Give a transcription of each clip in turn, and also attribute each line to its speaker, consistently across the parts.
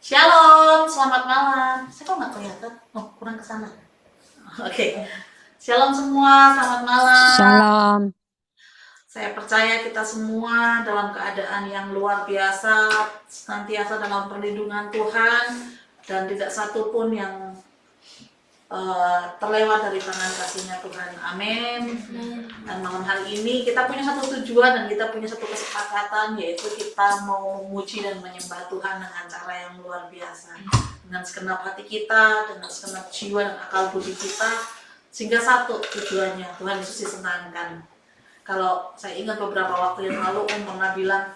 Speaker 1: Shalom, selamat malam. Saya kok nggak kelihatan? Oh, kurang ke sana. Oke. Shalom semua, selamat malam.
Speaker 2: Shalom.
Speaker 1: Saya percaya kita semua dalam keadaan yang luar biasa, senantiasa dalam perlindungan Tuhan, dan tidak satu pun yang terlewat dari tangan kasihnya Tuhan. Amin. Dan malam hari ini kita punya satu tujuan dan kita punya satu kesepakatan, yaitu kita mau memuji dan menyembah Tuhan dengan cara yang luar biasa, dengan segenap hati kita, dengan segenap jiwa dan akal budi kita, sehingga satu tujuannya, Tuhan Yesus disenangkan. Kalau saya ingat beberapa waktu yang lalu Om pernah bilang,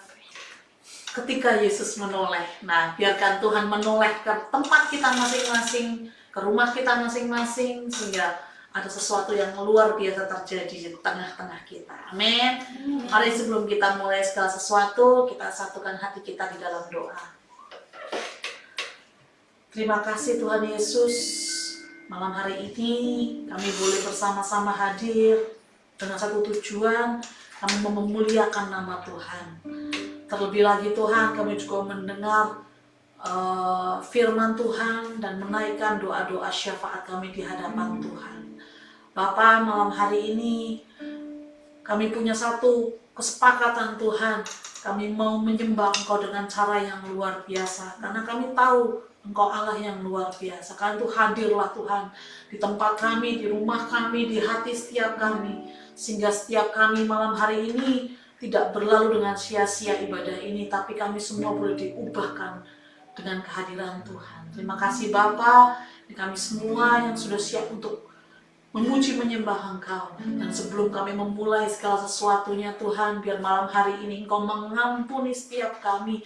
Speaker 1: ketika Yesus menoleh, nah biarkan Tuhan menoleh ke tempat kita masing-masing, ke rumah kita masing-masing, sehingga ada sesuatu yang luar biasa terjadi di tengah-tengah kita. Amin. Mari sebelum kita mulai segala sesuatu, kita satukan hati kita di dalam doa. Terima kasih Tuhan Yesus, malam hari ini kami boleh bersama-sama hadir dengan satu tujuan, kami memuliakan nama Tuhan. Terlebih lagi Tuhan, kami juga mendengar firman Tuhan dan menaikkan doa-doa syafaat kami di hadapan Tuhan. Bapa, malam hari ini kami punya satu kesepakatan Tuhan. Kami mau menyembah Engkau dengan cara yang luar biasa, karena kami tahu Engkau Allah yang luar biasa. Karena itu hadirlah Tuhan di tempat kami, di rumah kami, di hati setiap kami, sehingga setiap kami malam hari ini tidak berlalu dengan sia-sia ibadah ini, tapi kami semua boleh diubahkan dengan kehadiran Tuhan. Terima kasih Bapa, kami semua yang sudah siap untuk memuji menyembah Engkau. Dan sebelum kami memulai segala sesuatunya Tuhan, biar malam hari ini Engkau mengampuni setiap kami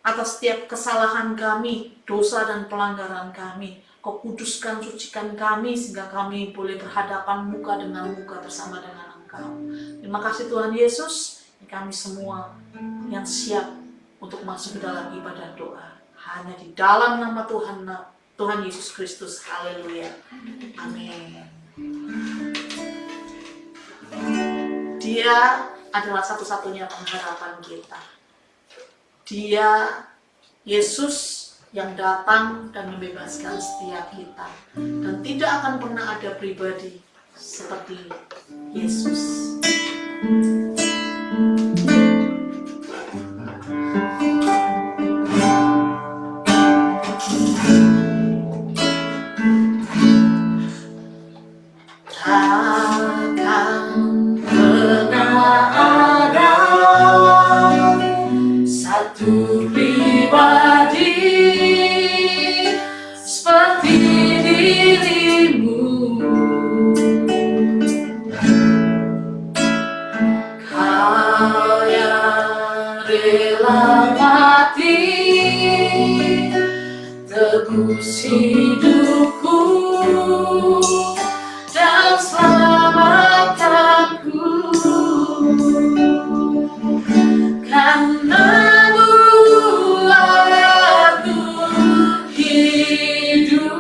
Speaker 1: atas setiap kesalahan kami, dosa dan pelanggaran kami. Kau kuduskan, sucikan kami, sehingga kami boleh berhadapan muka dengan muka bersama dengan Engkau. Terima kasih Tuhan Yesus, kami semua yang siap untuk masuk ke dalam ibadah doa. Hanya di dalam nama Tuhan Yesus Kristus. Haleluya. Amin. Dia adalah satu-satunya pengharapan kita. Dia, Yesus, yang datang dan membebaskan setiap kita. Dan tidak akan pernah ada pribadi seperti Yesus. Hidupku dan selamatkanku, karena-Mu aku hidup,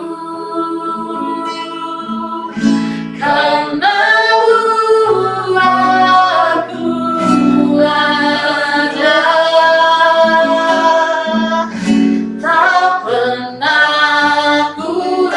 Speaker 1: karena-Mu aku ada. Tak pernah ku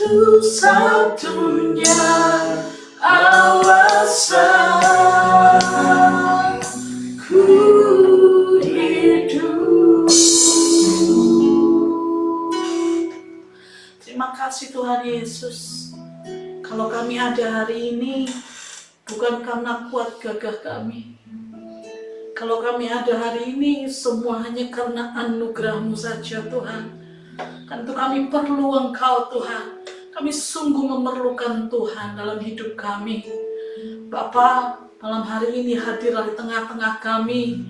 Speaker 1: satu-satunya alasan ku hidup. Terima kasih Tuhan Yesus. Kalau kami ada hari ini bukan karena kuat gagah kami. Kalau kami ada hari ini semua hanya karena anugerah-Mu saja Tuhan. Tentu kami perlu Engkau Tuhan. Kami sungguh memerlukan Tuhan dalam hidup kami. Bapa, malam hari ini hadirlah di tengah-tengah kami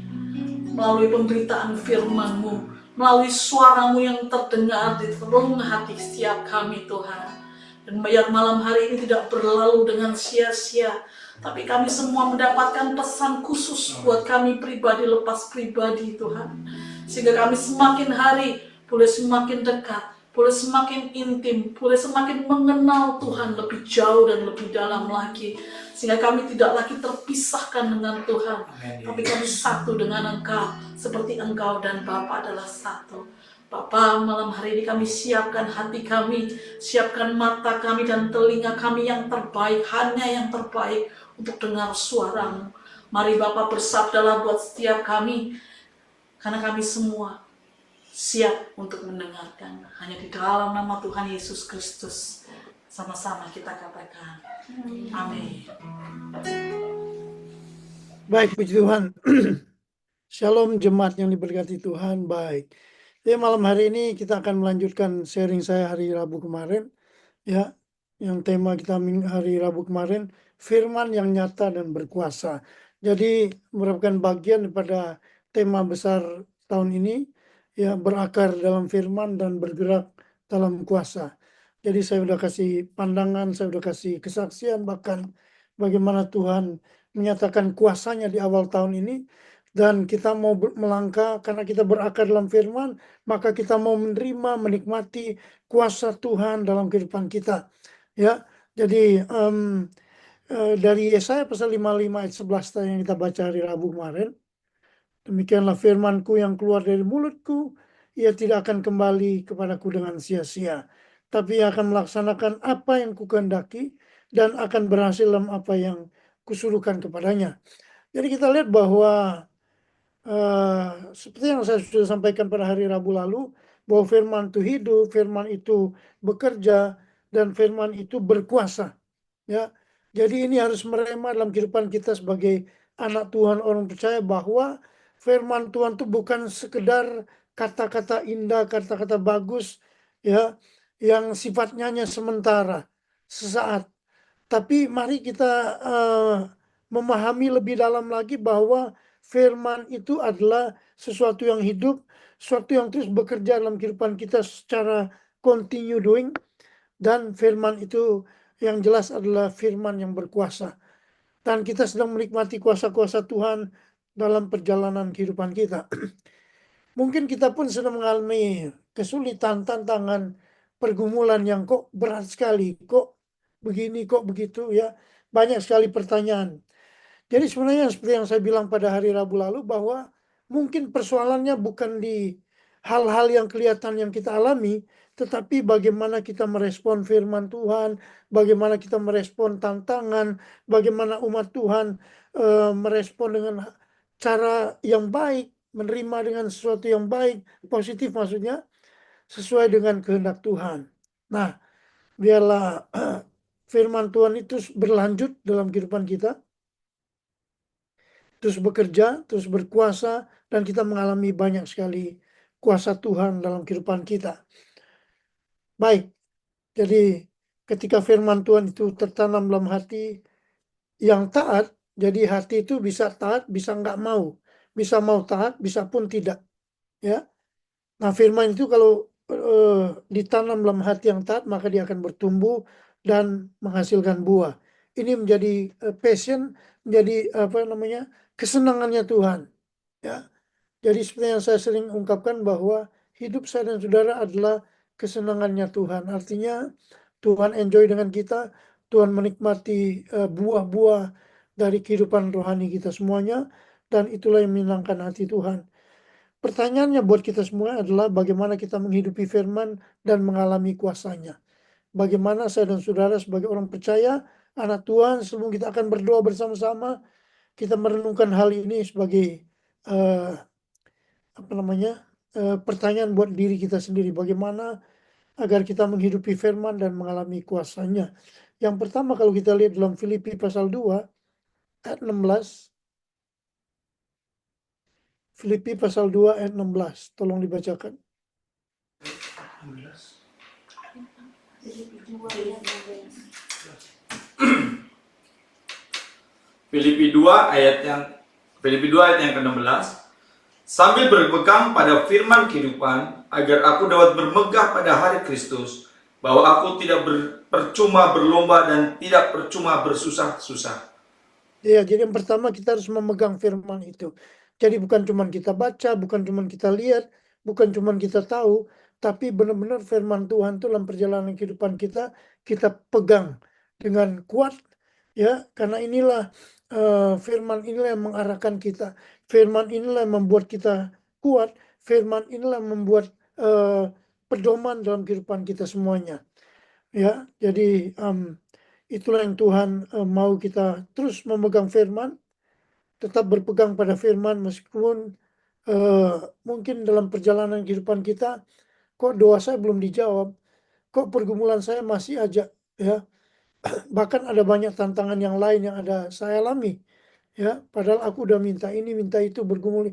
Speaker 1: melalui pemberitaan firman-Mu, melalui suara-Mu yang terdengar di relung hati setiap kami Tuhan. Dan biar malam hari ini tidak berlalu dengan sia-sia, tapi kami semua mendapatkan pesan khusus buat kami pribadi lepas pribadi Tuhan. Sehingga kami semakin hari boleh semakin dekat, boleh semakin intim, boleh semakin mengenal Tuhan lebih jauh dan lebih dalam lagi. Sehingga kami tidak lagi terpisahkan dengan Tuhan, tapi kami satu dengan Engkau, seperti Engkau dan Bapa adalah satu. Bapa, malam hari ini kami siapkan hati kami, siapkan mata kami dan telinga kami yang terbaik, hanya yang terbaik untuk dengar suara-Mu. Mari Bapa bersabdalah buat setiap kami, karena kami semua siap untuk mendengarkan. Hanya di dalam nama Tuhan Yesus Kristus, sama-sama kita katakan, amin.
Speaker 2: Baik, puji Tuhan. Shalom jemaat yang diberkati Tuhan. Baik. Jadi malam hari ini kita akan melanjutkan sharing saya hari Rabu kemarin. Ya, yang tema kita hari Rabu kemarin, firman yang nyata dan berkuasa. Jadi merupakan bagian daripada tema besar tahun ini, ya, berakar dalam firman dan bergerak dalam kuasa. Jadi saya sudah kasih pandangan, saya sudah kasih kesaksian, bahkan bagaimana Tuhan menyatakan kuasanya di awal tahun ini. Dan kita mau melangkah karena kita berakar dalam firman, maka kita mau menerima, menikmati kuasa Tuhan dalam kehidupan kita. Ya, jadi dari Yesaya pasal 55 ayat 11 yang kita baca hari Rabu kemarin, demikianlah firmanku yang keluar dari mulutku, ia tidak akan kembali kepadaku dengan sia-sia, tapi ia akan melaksanakan apa yang kukehendaki dan akan berhasil dalam apa yang kusuruhkan kepadanya. Jadi kita lihat bahwa seperti yang saya sudah sampaikan pada hari Rabu lalu, bahwa firman itu hidup, firman itu bekerja, dan firman itu berkuasa. Ya, jadi ini harus merema dalam kehidupan kita sebagai anak Tuhan, orang percaya bahwa firman Tuhan itu bukan sekedar kata-kata indah, kata-kata bagus, ya, yang sifatnya hanya sementara, sesaat. Tapi mari kita memahami lebih dalam lagi bahwa firman itu adalah sesuatu yang hidup, sesuatu yang terus bekerja dalam kehidupan kita secara continue doing, dan firman itu yang jelas adalah firman yang berkuasa. Dan kita sedang menikmati kuasa-kuasa Tuhan dalam perjalanan kehidupan kita. Mungkin kita pun sedang mengalami kesulitan, tantangan, pergumulan yang kok berat sekali, kok begini, kok begitu, ya. Banyak sekali pertanyaan. Jadi sebenarnya seperti yang saya bilang pada hari Rabu lalu, bahwa mungkin persoalannya bukan di hal-hal yang kelihatan yang kita alami, tetapi bagaimana kita merespon firman Tuhan, bagaimana kita merespon tantangan, bagaimana umat Tuhan merespon dengan cara yang baik, menerima dengan sesuatu yang baik, positif maksudnya, sesuai dengan kehendak Tuhan. Nah, biarlah firman Tuhan itu berlanjut dalam kehidupan kita, terus bekerja, terus berkuasa, dan kita mengalami banyak sekali kuasa Tuhan dalam kehidupan kita. Baik, jadi ketika firman Tuhan itu tertanam dalam hati yang taat, jadi hati itu bisa taat, bisa nggak mau. Bisa mau taat, bisa pun tidak. Ya. Nah, firman itu kalau ditanam dalam hati yang taat, maka dia akan bertumbuh dan menghasilkan buah. Ini menjadi passion, menjadi kesenangannya Tuhan. Ya. Jadi seperti yang saya sering ungkapkan bahwa hidup saya dan saudara adalah kesenangannya Tuhan. Artinya Tuhan enjoy dengan kita, Tuhan menikmati buah-buah dari kehidupan rohani kita semuanya, dan itulah yang menyenangkan hati Tuhan. Pertanyaannya buat kita semua adalah bagaimana kita menghidupi firman dan mengalami kuasanya. bagaimana saya dan saudara sebagai orang percaya, anak Tuhan, sebelum kita akan berdoa bersama-sama, kita merenungkan hal ini sebagai eh, pertanyaan buat diri kita sendiri. Bagaimana agar kita menghidupi firman dan mengalami kuasanya. Yang pertama kalau kita lihat dalam Filipi pasal 2 ayat 16. Filipi pasal 2 ayat 16. Tolong dibacakan.
Speaker 3: Filipi 2 ayat yang ke-16. Sambil berpegang pada firman kehidupan, agar aku dapat bermegah pada hari Kristus, bahwa aku tidak percuma berlomba dan tidak percuma bersusah-susah.
Speaker 2: Ya, jadi yang pertama kita harus memegang firman itu. Jadi bukan cuma kita baca, bukan cuma kita lihat, bukan cuma kita tahu, tapi benar-benar firman Tuhan itu dalam perjalanan kehidupan kita pegang dengan kuat, ya, karena inilah firman inilah yang mengarahkan kita. Firman inilah yang membuat kita kuat. Firman inilah yang membuat pedoman dalam kehidupan kita semuanya. Ya, jadi itulah yang Tuhan mau kita terus memegang firman, tetap berpegang pada firman meskipun mungkin dalam perjalanan kehidupan kita, kok doa saya belum dijawab, kok pergumulan saya masih aja, ya. Bahkan ada banyak tantangan yang lain yang ada saya alami, ya. Padahal aku udah minta ini, minta itu, bergumul.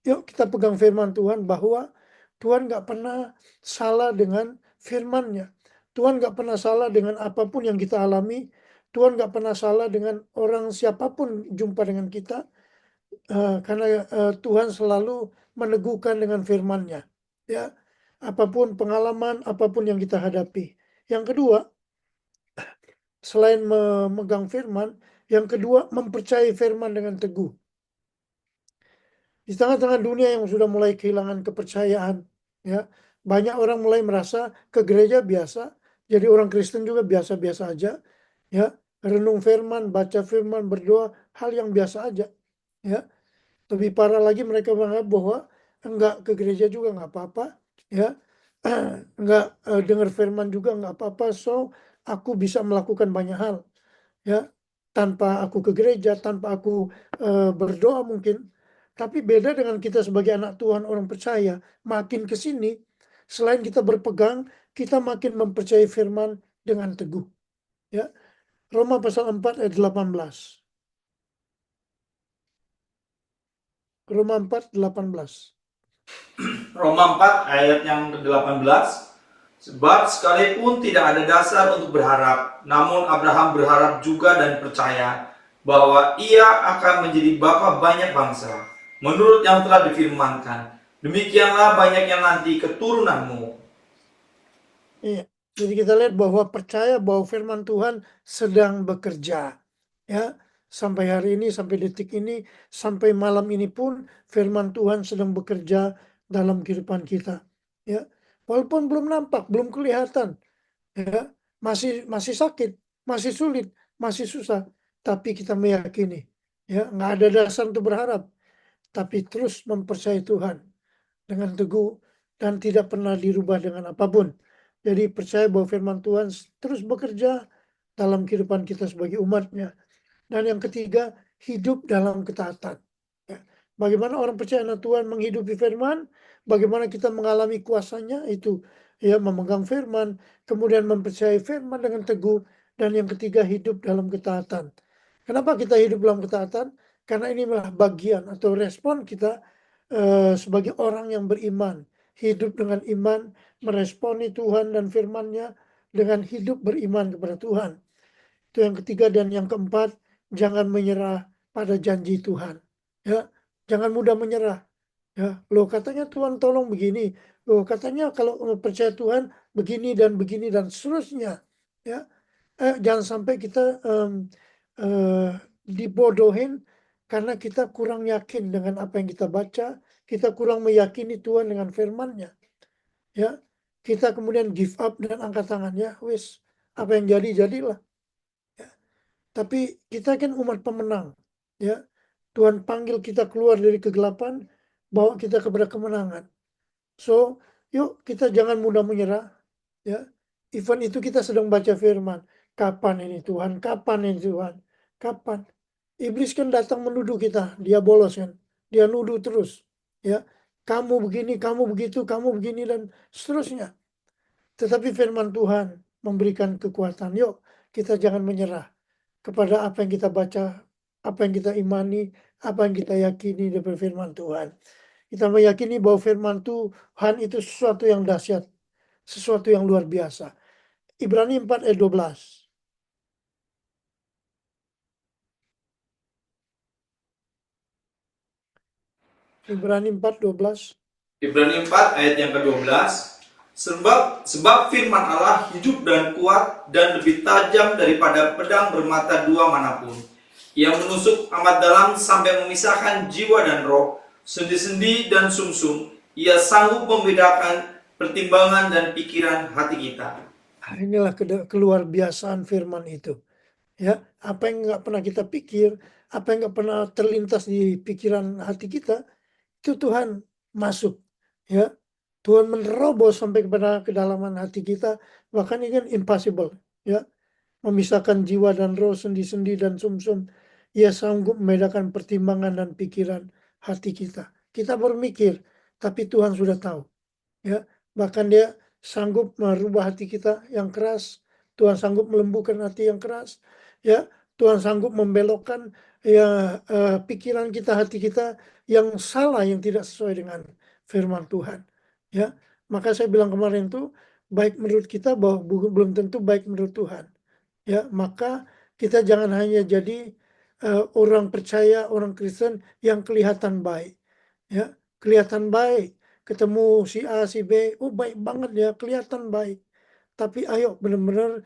Speaker 2: Yuk kita pegang firman Tuhan bahwa Tuhan nggak pernah salah dengan firman-Nya. Tuhan nggak pernah salah dengan apapun yang kita alami. Tuhan nggak pernah salah dengan orang siapapun jumpa dengan kita. Karena Tuhan selalu meneguhkan dengan firman-Nya. Ya, apapun pengalaman, apapun yang kita hadapi. Yang kedua, selain memegang firman, yang kedua mempercayai firman dengan teguh. Di tengah-tengah dunia yang sudah mulai kehilangan kepercayaan, ya, banyak orang mulai merasa ke gereja biasa, jadi orang Kristen juga biasa-biasa aja, ya, renung firman, baca firman, berdoa, hal yang biasa aja, ya. Lebih parah lagi mereka menganggap bahwa enggak ke gereja juga nggak apa-apa, ya, enggak dengar firman juga nggak apa-apa, so aku bisa melakukan banyak hal, ya, tanpa aku ke gereja, tanpa aku berdoa mungkin. Tapi beda dengan kita sebagai anak Tuhan, orang percaya, makin ke sini selain kita berpegang, kita makin mempercayai firman dengan teguh, ya. Roma pasal 4 ayat 18. Roma 4 18.
Speaker 3: Roma 4 ayat yang ke-18. Sebab sekalipun tidak ada dasar untuk berharap, namun Abraham berharap juga dan percaya bahwa ia akan menjadi bapa banyak bangsa, menurut yang telah difirmankan. Demikianlah banyaknya nanti keturunanmu.
Speaker 2: Iya. Jadi kita lihat bahwa percaya bahwa firman Tuhan sedang bekerja. Ya, sampai hari ini, sampai detik ini, sampai malam ini pun firman Tuhan sedang bekerja dalam kehidupan kita. Ya, walaupun belum nampak, belum kelihatan, ya, masih sakit, masih sulit, masih susah, tapi kita meyakini, ya, nggak ada dasar untuk berharap, tapi terus mempercayai Tuhan dengan teguh dan tidak pernah dirubah dengan apapun. Jadi percaya bahwa firman Tuhan terus bekerja dalam kehidupan kita sebagai umatnya. Dan yang ketiga, hidup dalam ketaatan. Ya. Bagaimana orang percaya anak Tuhan menghidupi firman, bagaimana kita mengalami kuasanya itu, ya, memegang firman, kemudian mempercayai firman dengan teguh, dan yang ketiga hidup dalam ketaatan. Kenapa kita hidup dalam ketaatan? Karena inilah bagian atau respon kita sebagai orang yang beriman, hidup dengan iman, meresponi Tuhan dan firman-Nya dengan hidup beriman kepada Tuhan. Itu yang ketiga. Dan yang keempat, jangan menyerah pada janji Tuhan. Ya, jangan mudah menyerah. Ya, loh katanya Tuhan tolong begini. Loh katanya kalau percaya Tuhan begini dan seterusnya. Ya, jangan sampai kita dibodohin karena kita kurang yakin dengan apa yang kita baca, kita kurang meyakini Tuhan dengan firman-Nya. Ya, kita kemudian give up dan angkat tangan, ya, wis, apa yang jadi jadilah. Tapi kita kan umat pemenang, ya. Tuhan panggil kita keluar dari kegelapan, bawa kita kepada kemenangan. So, yuk kita jangan mudah menyerah, ya. Event itu kita sedang baca firman. Kapan ini Tuhan? Kapan ini Tuhan? Kapan? Iblis kan datang menuduh kita. Dia bolos kan. Dia nuduh terus. Ya, kamu begini, kamu begitu, kamu begini, dan seterusnya. Tetapi firman Tuhan memberikan kekuatan. Yuk, kita jangan menyerah kepada apa yang kita baca, apa yang kita imani, apa yang kita yakini dari firman Tuhan. Kita meyakini bahwa firman Tuhan itu sesuatu yang dahsyat, sesuatu yang luar biasa. Ibrani 4 ayat 12. Ibrani 4:12.
Speaker 3: Ibrani 4 ayat yang ke-12. Sebab firman Allah hidup dan kuat dan lebih tajam daripada pedang bermata dua manapun. Ia menusuk amat dalam sampai memisahkan jiwa dan roh, sendi-sendi dan sumsum. Ia sanggup membedakan pertimbangan dan pikiran hati kita.
Speaker 2: Nah, inilah keluar biasaan firman itu. Ya, apa yang nggak pernah kita pikir, apa yang nggak pernah terlintas di pikiran hati kita, itu Tuhan masuk. Ya, Tuhan menerobos sampai kepada kedalaman hati kita. Bahkan ini kan impossible. Ya, memisahkan jiwa dan roh, sendi-sendi dan sumsum. Ia sanggup membedakan pertimbangan dan pikiran hati kita. Kita bermikir, tapi Tuhan sudah tahu. Ya, bahkan Dia sanggup merubah hati kita yang keras. Tuhan sanggup melembutkan hati yang keras. Ya, Tuhan sanggup membelokkan ya pikiran kita, hati kita yang salah, yang tidak sesuai dengan firman Tuhan. Ya, maka saya bilang kemarin tuh, baik menurut kita bahwa belum tentu baik menurut Tuhan. Ya, maka kita jangan hanya jadi orang percaya, orang Kristen yang kelihatan baik. Ya, kelihatan baik. Ketemu si A, si B, oh baik banget ya, kelihatan baik. Tapi ayo benar-benar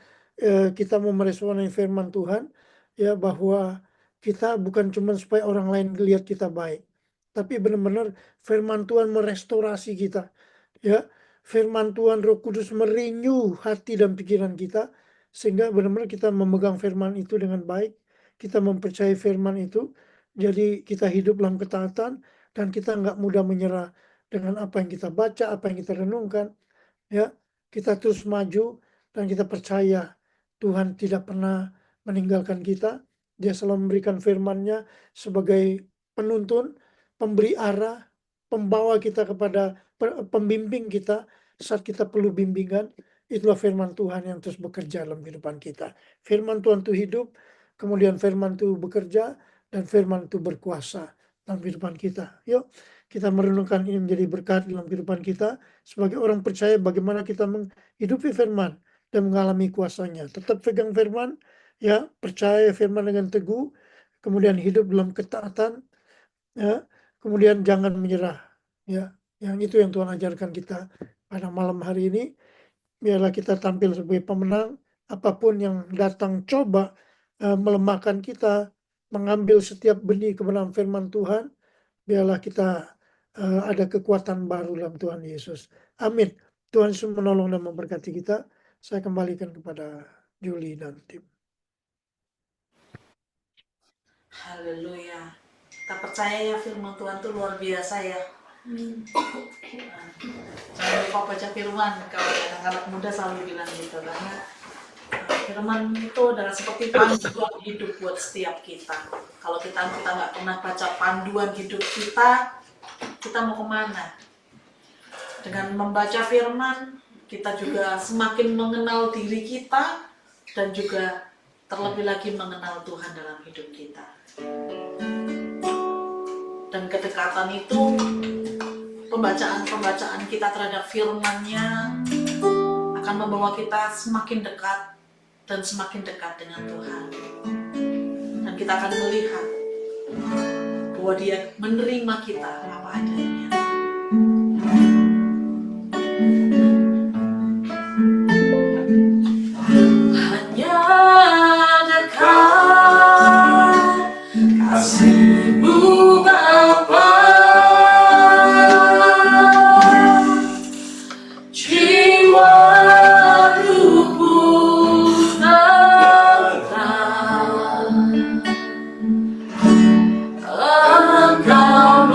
Speaker 2: kita mau meresponi firman Tuhan, ya, bahwa kita bukan cuma supaya orang lain lihat kita baik, tapi benar-benar firman Tuhan merestorasi kita. Ya, firman Tuhan Roh Kudus merenew hati dan pikiran kita, sehingga benar-benar kita memegang firman itu dengan baik, kita mempercayai firman itu, jadi kita hidup dalam ketaatan, dan kita nggak mudah menyerah dengan apa yang kita baca, apa yang kita renungkan. Ya, kita terus maju dan kita percaya Tuhan tidak pernah meninggalkan kita. Dia selalu memberikan firman-Nya sebagai penuntun, pemberi arah, pembawa kita kepada pembimbing kita saat kita perlu bimbingan. Itulah firman Tuhan yang terus bekerja dalam kehidupan kita. Firman Tuhan itu hidup, kemudian firman itu bekerja, dan firman itu berkuasa dalam kehidupan kita. Yuk, kita merenungkan ini menjadi berkat dalam kehidupan kita. Sebagai orang percaya, bagaimana kita menghidupi firman dan mengalami kuasanya. Tetap pegang firman, ya, percaya firman dengan teguh, kemudian hidup dalam ketaatan, ya, kemudian jangan menyerah. Ya, yang itu yang Tuhan ajarkan kita pada malam hari ini. Biarlah kita tampil sebagai pemenang, apapun yang datang coba melemahkan kita, mengambil setiap benih kebenaran firman Tuhan. Biarlah kita ada kekuatan baru dalam Tuhan Yesus. Amin. Tuhan Yesus menolong dan memberkati kita. Saya kembalikan kepada Julie dan tim.
Speaker 1: Haleluya. Kita percaya ya firman Tuhan itu luar biasa ya. Jangan lupa baca firman. Kalau anak-anak muda selalu bilang gitu, karena firman itu adalah seperti panduan hidup buat setiap kita. Kalau kita nggak pernah baca panduan hidup kita mau kemana? Dengan membaca firman, kita juga semakin mengenal diri kita dan juga terlebih lagi mengenal Tuhan dalam hidup kita. Dan kedekatan itu, pembacaan kita terhadap firman-Nya akan membawa kita semakin dekat dan semakin dekat dengan Tuhan. Dan kita akan melihat bahwa Dia menerima kita apa adanya. Hanya dekat kasih-Mu Bapa, jiwa ruhku tenang. Engkau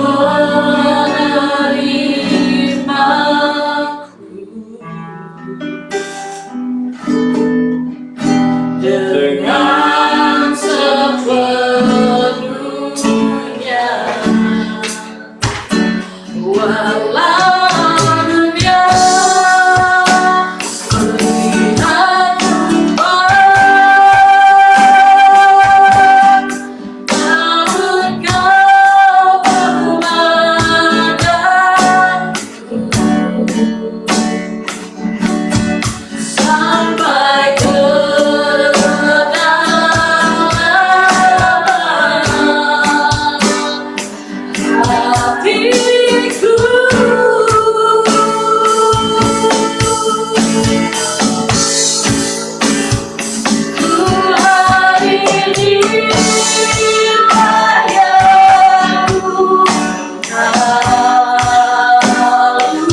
Speaker 1: sampai ke hatiku. Ku hadir di padamu, lalu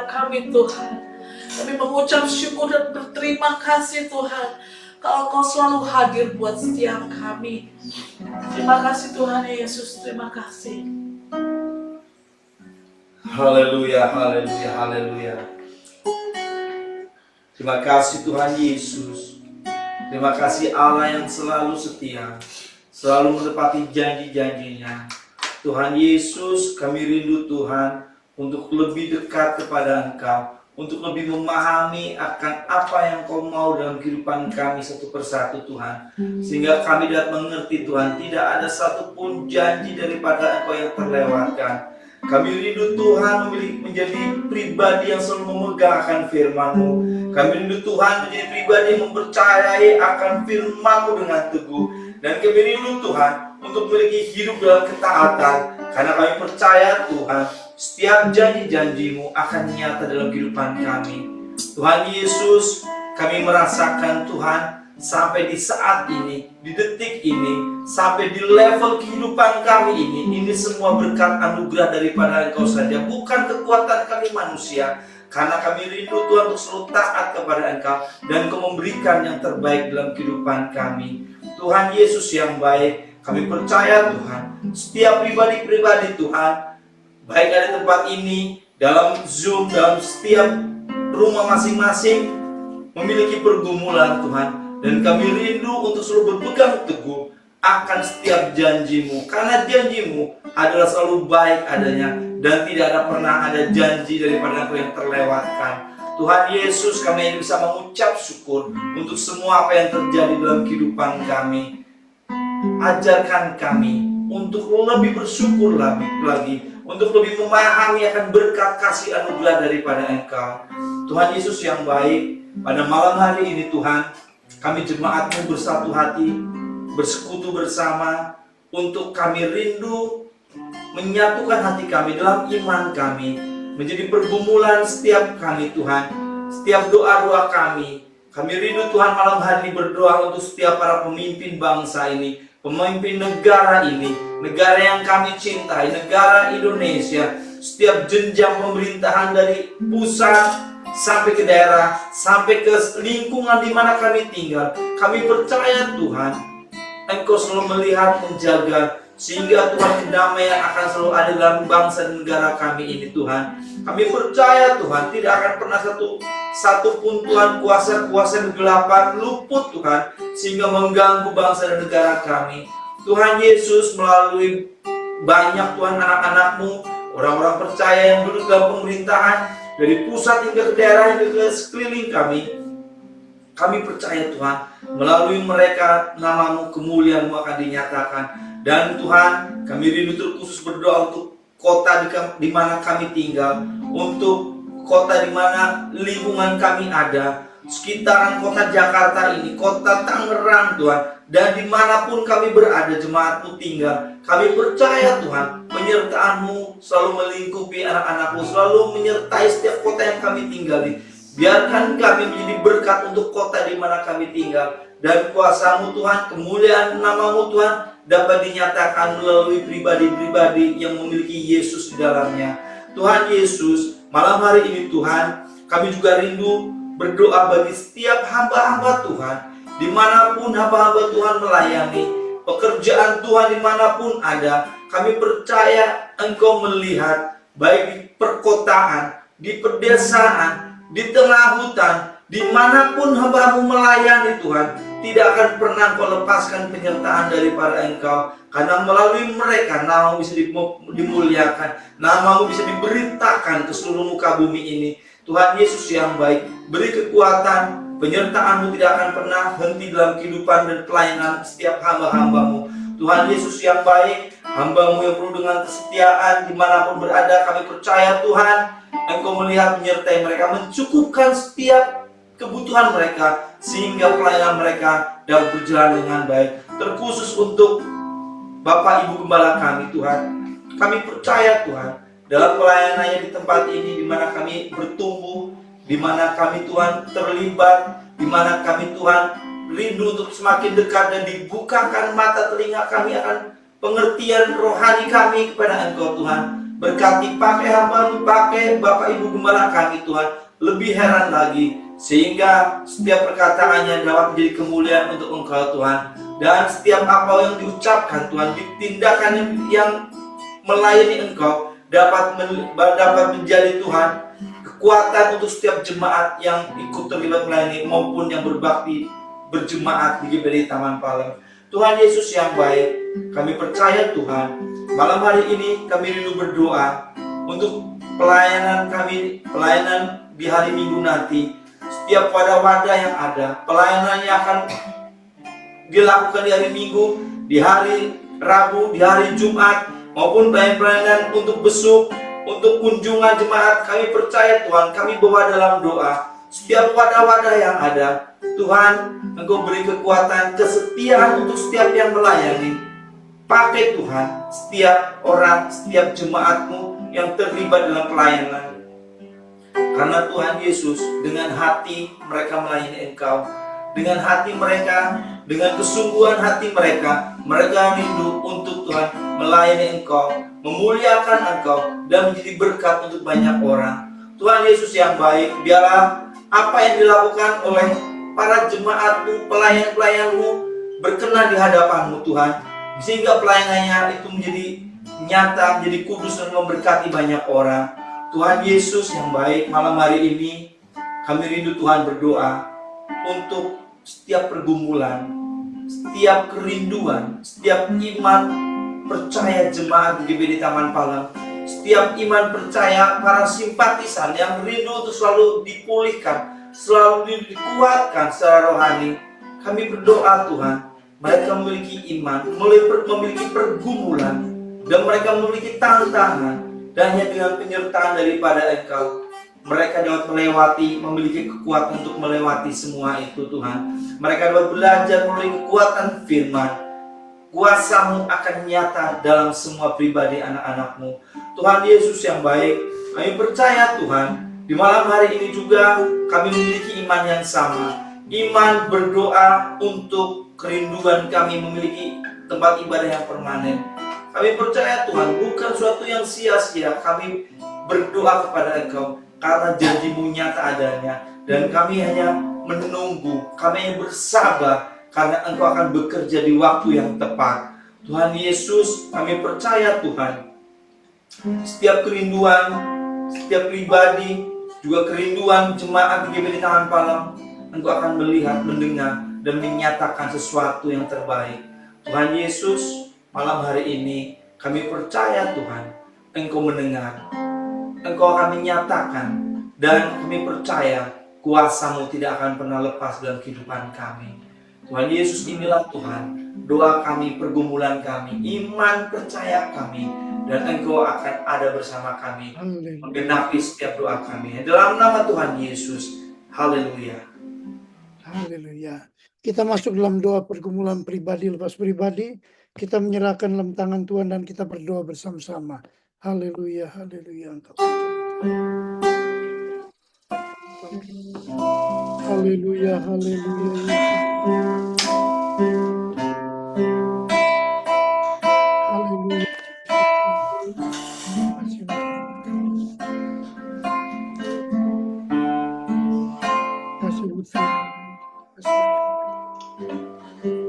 Speaker 1: setiap kami Tuhan. Kami mengucap syukur dan berterima kasih Tuhan, kalau Kau selalu hadir buat setiap kami. Terima kasih Tuhan Yesus, terima kasih.
Speaker 3: Haleluya, haleluya, haleluya. Terima kasih Tuhan Yesus. Terima kasih Allah yang selalu setia, selalu menepati janji-janjinya. Tuhan Yesus, kami rindu Tuhan untuk lebih dekat kepada Engkau, untuk lebih memahami akan apa yang Kau mau dalam kehidupan kami satu persatu Tuhan. Sehingga kami dapat mengerti Tuhan, tidak ada satupun janji daripada Engkau yang terlewatkan. Kami rindu Tuhan menjadi pribadi yang selalu memegang akan firman-Mu. Kami rindu Tuhan menjadi pribadi yang mempercayai akan firman-Mu dengan teguh. Dan kami rindu Tuhan untuk memiliki hidup dalam ketaatan. Karena kami percaya Tuhan, setiap janji-janji-Mu akan nyata dalam kehidupan kami. Tuhan Yesus, kami merasakan Tuhan, sampai di saat ini, di detik ini, sampai di level kehidupan kami ini semua berkat anugerah daripada Engkau saja, bukan kekuatan kami manusia. Karena kami rindu Tuhan untuk selalu taat kepada Engkau, dan Engkau memberikan yang terbaik dalam kehidupan kami. Tuhan Yesus yang baik, kami percaya Tuhan, setiap pribadi-pribadi Tuhan, baik dari tempat ini, dalam Zoom, dalam setiap rumah masing-masing, memiliki pergumulan Tuhan. Dan kami rindu untuk selalu berpegang teguh akan setiap janji-Mu. Karena janji-Mu adalah selalu baik adanya, dan tidak ada pernah ada janji daripada Engkau yang terlewatkan. Tuhan Yesus, kami hanya bisa mengucap syukur untuk semua apa yang terjadi dalam kehidupan kami. Ajarkan kami untuk lebih bersyukur lagi, untuk lebih memahami akan berkat kasih anugerah daripada Engkau. Tuhan Yesus yang baik, pada malam hari ini Tuhan, kami jemaat-Mu bersatu hati, bersekutu bersama, untuk kami rindu menyatukan hati kami dalam iman kami, menjadi pergumulan setiap kami Tuhan, setiap doa-doa kami. Kami rindu Tuhan malam hari ini berdoa untuk setiap para pemimpin bangsa ini, pemimpin negara ini, negara yang kami cintai, negara Indonesia, setiap jenjang pemerintahan dari pusat sampai ke daerah, sampai ke lingkungan di mana kami tinggal. Kami percaya Tuhan, Engkau selalu melihat, menjaga, sehingga Tuhan kedamaian akan selalu ada dalam bangsa dan negara kami ini Tuhan. Kami percaya Tuhan, tidak akan pernah satupun Tuhan kuasa-kuasa kegelapan luput Tuhan, sehingga mengganggu bangsa dan negara kami. Tuhan Yesus, melalui banyak Tuhan anak-anak-Mu, orang-orang percaya yang duduk dalam pemerintahan, dari pusat hingga ke daerah, hingga ke sekeliling kami percaya Tuhan, melalui mereka nama-Mu, kemuliaan-Mu akan dinyatakan. Dan Tuhan, kami rindu terkhusus berdoa untuk kota di mana kami tinggal, untuk kota di mana lingkungan kami ada, sekitaran kota Jakarta ini, kota Tangerang Tuhan, dan dimanapun kami berada, jemaat-Mu tinggal. Kami percaya Tuhan, penyertaan-Mu selalu melingkupi anak-anak-Mu, selalu menyertai setiap kota yang kami tinggali. Biarkan kami menjadi berkat untuk kota di mana kami tinggal. Dan kuasa-Mu Tuhan, kemuliaan nama-Mu Tuhan, dapat dinyatakan melalui pribadi-pribadi yang memiliki Yesus di dalamnya. Tuhan Yesus, malam hari ini Tuhan, kami juga rindu berdoa bagi setiap hamba-hamba Tuhan, dimanapun hamba-hamba Tuhan melayani, pekerjaan Tuhan dimanapun ada. Kami percaya Engkau melihat, baik di perkotaan, di pedesaan, di tengah hutan, dimanapun hamba-Mu melayani Tuhan, tidak akan pernah Kau lepaskan penyertaan daripada Engkau. Karena melalui mereka nama-Mu bisa dimuliakan, nama-Mu bisa diberitakan ke seluruh muka bumi ini. Tuhan Yesus yang baik, beri kekuatan, penyertaan-Mu tidak akan pernah henti dalam kehidupan dan pelayanan setiap hamba-hamba-Mu. Tuhan Yesus yang baik, hamba-Mu yang penuh dengan kesetiaan dimanapun berada, kami percaya Tuhan, Engkau melihat, menyertai mereka, mencukupkan setiap kebutuhan mereka, sehingga pelayanan mereka dapat berjalan dengan baik. Terkhusus untuk Bapak Ibu Gembala kami Tuhan, kami percaya Tuhan, dalam pelayanannya di tempat ini, di mana kami bertumbuh, di mana kami Tuhan terlibat, di mana kami Tuhan rindu untuk semakin dekat dan dibukakan mata telinga kami akan pengertian rohani kami kepada Engkau Tuhan. Berkati pakai hamba-Mu, pakai Bapak Ibu Gembala kami Tuhan. Lebih heran lagi, sehingga setiap perkataannya dapat menjadi kemuliaan untuk Engkau Tuhan. Dan setiap apa yang diucapkan Tuhan, tindakan yang melayani Engkau dapat menjadi Tuhan kekuatan untuk setiap jemaat yang ikut terlibat melayani maupun yang berbakti berjemaat di GBD Taman Palem. Tuhan Yesus yang baik, kami percaya Tuhan, malam hari ini kami rindu berdoa untuk pelayanan kami, pelayanan di hari Minggu nanti. Setiap wadah-wadah yang ada, pelayanan yang akan dilakukan di hari Minggu, di hari Rabu, di hari Jumat, maupun pelayanan untuk besuk, untuk kunjungan jemaat, kami percaya Tuhan, kami bawa dalam doa. Setiap wadah-wadah yang ada, Tuhan, Engkau beri kekuatan, kesetiaan untuk setiap yang melayani. Pakai Tuhan, setiap orang, setiap jemaat-Mu yang terlibat dalam pelayanan. Karena Tuhan Yesus, dengan hati mereka melayani Engkau, dengan hati mereka, dengan kesungguhan hati mereka rindu untuk Tuhan melayani Engkau, memuliakan Engkau, dan menjadi berkat untuk banyak orang. Tuhan Yesus yang baik, biarlah apa yang dilakukan oleh para jemaat-Mu, pelayan-pelayan-Mu berkenan di hadapan-Mu Tuhan, sehingga pelayanannya itu menjadi nyata, menjadi kudus dan memberkati banyak orang. Tuhan Yesus yang baik, malam hari ini kami rindu Tuhan berdoa untuk setiap pergumulan, setiap kerinduan, setiap iman percaya jemaat di GBD Taman Palem, setiap iman percaya para simpatisan yang rindu untuk selalu dipulihkan, selalu dikuatkan secara rohani. Kami berdoa Tuhan, mereka memiliki iman, memiliki pergumulan, dan mereka memiliki tantangan, dan hanya dengan penyertaan daripada Engkau, mereka dapat melewati, memiliki kekuatan untuk melewati semua itu Tuhan. Mereka dapat belajar melalui kekuatan firman. Kuasa-Mu akan nyata dalam semua pribadi anak-anak-Mu. Tuhan Yesus yang baik, kami percaya Tuhan, di malam hari ini juga kami memiliki iman yang sama. Iman berdoa untuk kerinduan kami memiliki tempat ibadah yang permanen. Kami percaya Tuhan, bukan suatu yang sia-sia kami berdoa kepada Engkau, karena janji-Mu nyata adanya, dan kami hanya menunggu, kami hanya bersabar, karena Engkau akan bekerja di waktu yang tepat. Tuhan Yesus, kami percaya Tuhan, setiap kerinduan, setiap pribadi, juga kerinduan jemaat di GBD Taman Palem, Engkau akan melihat, mendengar, dan menyatakan sesuatu yang terbaik. Tuhan Yesus, malam hari ini kami percaya Tuhan, Engkau mendengar, Engkau akan menyatakan, dan kami percaya kuasa-Mu tidak akan pernah lepas dalam kehidupan kami. Tuhan Yesus, inilah Tuhan, doa kami, pergumulan kami, iman percaya kami, dan Engkau akan ada bersama kami, menggenapi setiap doa kami. Dalam nama Tuhan Yesus, haleluya.
Speaker 2: Haleluya. Kita masuk dalam doa pergumulan pribadi lepas pribadi. Kita menyerahkan dalam tangan Tuhan dan kita berdoa bersama-sama. Haleluya, haleluya. Haleluya, haleluya. Haleluya. Kasih Tuhan.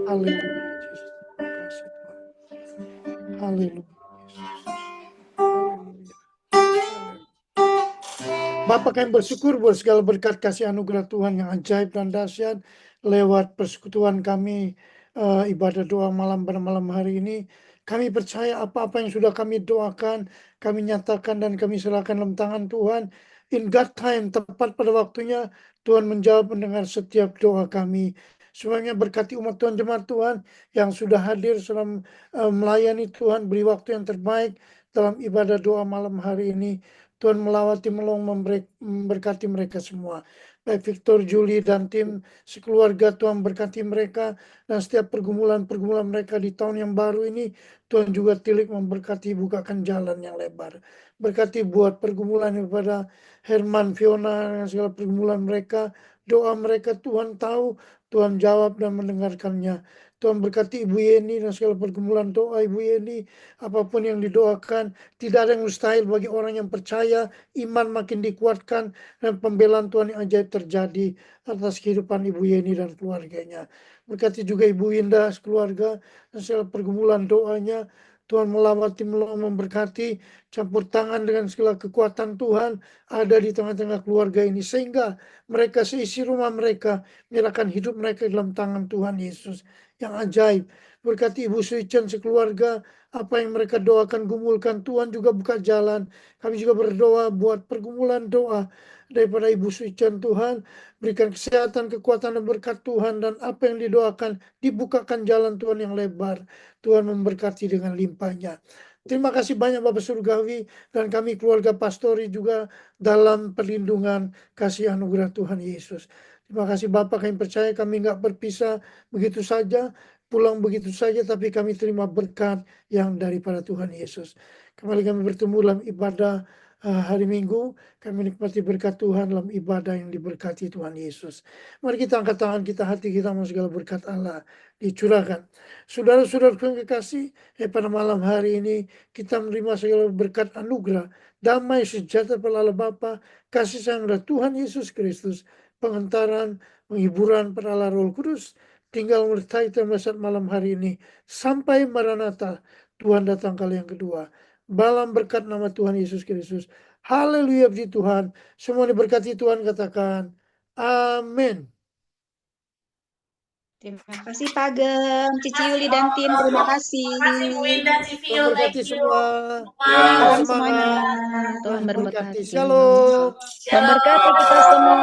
Speaker 2: Haleluya. Haleluya. Bapa, kami bersyukur buat segala berkat kasih anugerah Tuhan yang ajaib dan dahsyat lewat persekutuan kami ibadah doa malam pada malam hari ini. Kami percaya apa-apa yang sudah kami doakan, kami nyatakan dan kami serahkan dalam tangan Tuhan. In God time, tepat pada waktunya, Tuhan menjawab mendengar setiap doa kami. Semuanya berkati umat Tuhan, jemaat Tuhan yang sudah hadir dalam melayani Tuhan, beri waktu yang terbaik dalam ibadah doa malam hari ini. Tuhan melawati, memberkati mereka semua. Baik Victor, Julie, dan tim sekeluarga, Tuhan berkati mereka. Dan setiap pergumulan-pergumulan mereka di tahun yang baru ini, Tuhan juga tilik memberkati, bukakan jalan yang lebar. Berkati buat pergumulan daripada Herman, Fiona, dan segala pergumulan mereka. Doa mereka Tuhan tahu, Tuhan jawab dan mendengarkannya. Tuhan berkati Ibu Yeni dan segala pergumulan doa Ibu Yeni. Apapun yang didoakan, tidak ada yang mustahil bagi orang yang percaya. Iman makin dikuatkan dan pembelaan Tuhan yang ajaib terjadi atas kehidupan Ibu Yeni dan keluarganya. Berkati juga Ibu Indah, keluarga, dan segala pergumulan doanya. Tuhan melawati, memberkati, campur tangan dengan segala kekuatan Tuhan ada di tengah-tengah keluarga ini. Sehingga mereka seisi rumah mereka menyerahkan hidup mereka dalam tangan Tuhan Yesus. Yang ajaib. Berkati Ibu Suicen sekeluarga, apa yang mereka doakan gumulkan, Tuhan juga buka jalan. Kami juga berdoa buat pergumulan doa daripada Ibu Suicen. Tuhan berikan kesehatan, kekuatan dan berkat Tuhan, dan apa yang didoakan dibukakan jalan Tuhan yang lebar. Tuhan memberkati dengan limpahnya. Terima kasih banyak Bapak Surgawi dan kami keluarga pastori juga dalam perlindungan kasih anugerah Tuhan Yesus. Terima kasih Bapak, kami percaya kami nggak berpisah begitu saja, pulang begitu saja, tapi kami terima berkat yang daripada Tuhan Yesus. Kembali kami bertemu dalam ibadah hari Minggu, kami nikmati berkat Tuhan dalam ibadah yang diberkati Tuhan Yesus. Mari kita angkat tangan kita, hati kita mau segala berkat Allah dicurahkan. Saudara-saudara yang kekasih, pada malam hari ini kita menerima segala berkat anugerah, damai sejahtera pada Allah Bapa, kasih sayang dari Tuhan Yesus Kristus, pengentaran, penghiburan pada Allah Roh Kudus, tinggal menyertai kita saat malam hari ini, sampai Maranatha, Tuhan datang kali yang kedua. Dalam berkat nama Tuhan Yesus Kristus. Haleluya, puji Tuhan. Semua diberkati Tuhan, katakan amin.
Speaker 4: Terima kasih Pak Ageng, Cici Yuli dan tim, terima kasih.
Speaker 1: Terima kasih Bu Indah, Cici
Speaker 2: Tuhan
Speaker 1: Yul,
Speaker 2: berkati
Speaker 1: thank you.
Speaker 2: semua.
Speaker 4: Salam
Speaker 2: Semangat.
Speaker 4: semuanya. Tuhan
Speaker 2: Tuhan berkati.
Speaker 4: memberkati.
Speaker 2: Shalom.
Speaker 4: Tuhan berkati kita semua.